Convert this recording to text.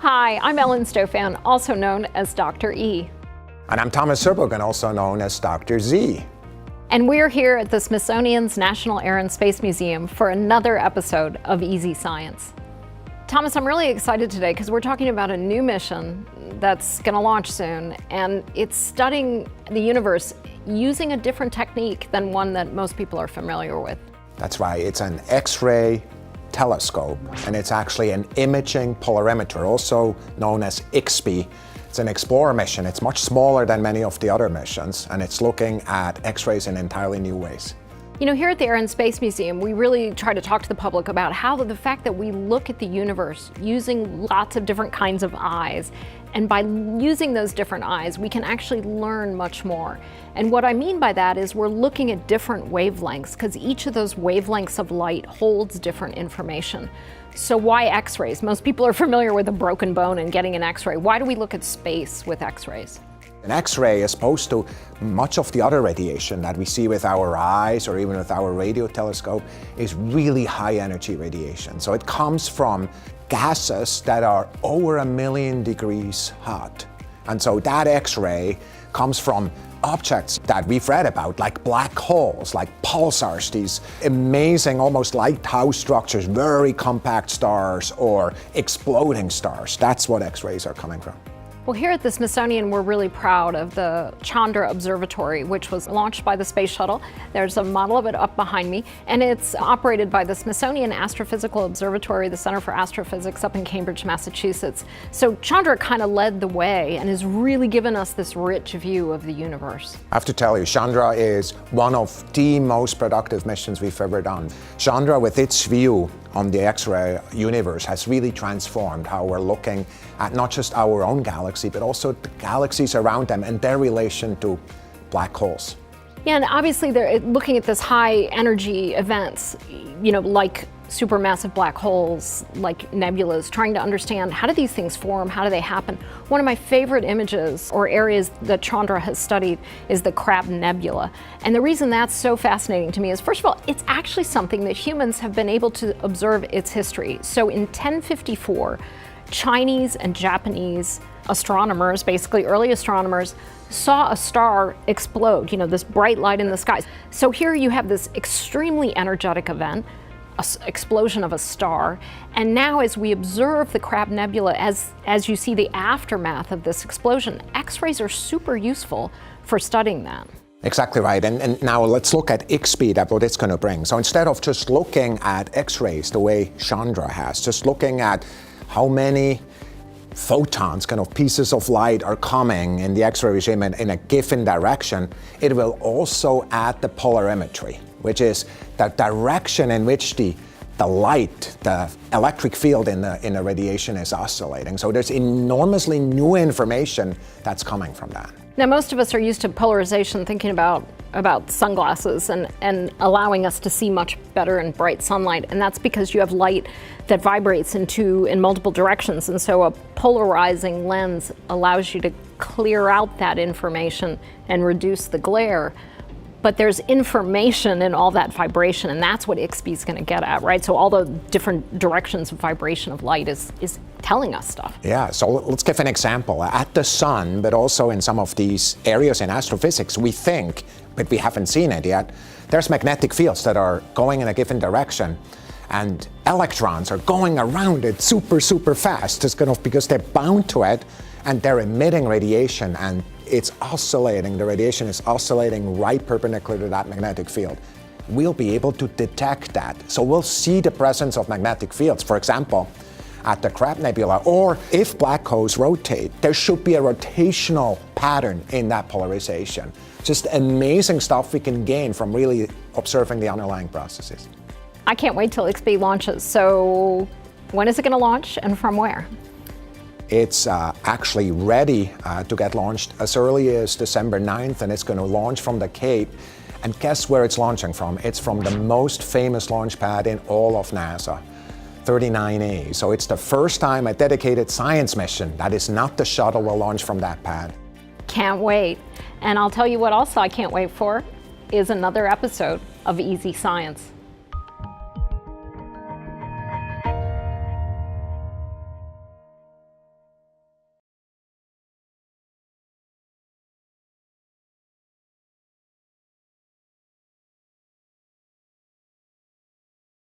Hi, I'm Ellen Stofan, also known as Dr. E. And I'm Thomas Zurbuchen, also known as Dr. Z. And we're here at the Smithsonian's National Air and Space Museum for another episode of Easy Science. Thomas, I'm really excited today because we're talking about a new mission that's going to launch soon, and it's studying the universe using a different technique than one that most people are familiar with. That's right, it's an X-ray telescope, and it's actually an imaging polarimeter, also known as IXPE. It's an Explorer mission. It's much smaller than many of the other missions, and it's looking at X-rays in entirely new ways. You know, here at the Air and Space Museum, we really try to talk to the public about how the fact that we look at the universe using lots of different kinds of eyes, and by using those different eyes, we can actually learn much more. And what I mean by that is we're looking at different wavelengths, because each of those wavelengths of light holds different information. So why X-rays? Most people are familiar with a broken bone and getting an X-ray. Why do we look at space with X-rays? An X-ray, as opposed to much of the other radiation that we see with our eyes or even with our radio telescope, is really high energy radiation. So it comes from gases that are over 1 million degrees hot. And so that X-ray comes from objects that we've read about, like black holes, like pulsars, these amazing, almost lighthouse structures, very compact stars, or exploding stars. That's what X-rays are coming from. Well, here at the Smithsonian, we're really proud of the Chandra Observatory, which was launched by the Space Shuttle. There's a model of it up behind me, and it's operated by the Smithsonian Astrophysical Observatory, the Center for Astrophysics up in Cambridge, Massachusetts. So Chandra kind of led the way and has really given us this rich view of the universe. I have to tell you, Chandra is one of the most productive missions we've ever done. Chandra, with its view on the X-ray universe, has really transformed how we're looking at not just our own galaxy, but also the galaxies around them and their relation to black holes. Yeah, and obviously they're looking at this high energy events, you know, like supermassive black holes, like nebulas, trying to understand how do these things form, how do they happen. One of my favorite images or areas that Chandra has studied is the Crab Nebula. And the reason that's so fascinating to me is, first of all, it's actually something that humans have been able to observe its history. So in 1054, Chinese and Japanese astronomers, basically early astronomers, saw a star explode, you know, this bright light in the sky. So here you have this extremely energetic event, an explosion of a star, and now as we observe the Crab Nebula, as you see the aftermath of this explosion, X-rays are super useful for studying that. Exactly right, and now let's look at IXPE, at what it's going to bring. So instead of just looking at X-rays the way Chandra has, just looking at how many photons, kind of pieces of light, are coming in the X-ray regime in a given direction, it will also add the polarimetry, which is the direction in which the light, the electric field in the radiation is oscillating. So there's enormously new information that's coming from that. Now, most of us are used to polarization, thinking about sunglasses and allowing us to see much better in bright sunlight. And that's because you have light that vibrates in multiple directions. And so a polarizing lens allows you to clear out that information and reduce the glare. But there's information in all that vibration, and that's what IXPE is going to get at, right? So all the different directions of vibration of light is telling us stuff. Yeah, so let's give an example. At the sun, but also in some of these areas in astrophysics, we think, but we haven't seen it yet, there's magnetic fields that are going in a given direction, and electrons are going around it super, super fast, just kind of because they're bound to it, and they're emitting radiation, and it's oscillating. The radiation is oscillating right perpendicular to that magnetic field. We'll be able to detect that. So we'll see the presence of magnetic fields, for example, at the Crab Nebula, or if black holes rotate, there should be a rotational pattern in that polarization. Just amazing stuff we can gain from really observing the underlying processes. I can't wait till IXPE launches. So when is it going to launch and from where? It's actually ready to get launched as early as December 9th, and it's going to launch from the Cape. And guess where it's launching from? It's from the most famous launch pad in all of NASA, 39A. So it's the first time a dedicated science mission that is not the shuttle will launch from that pad. Can't wait. And I'll tell you what else I can't wait for is another episode of Easy Science.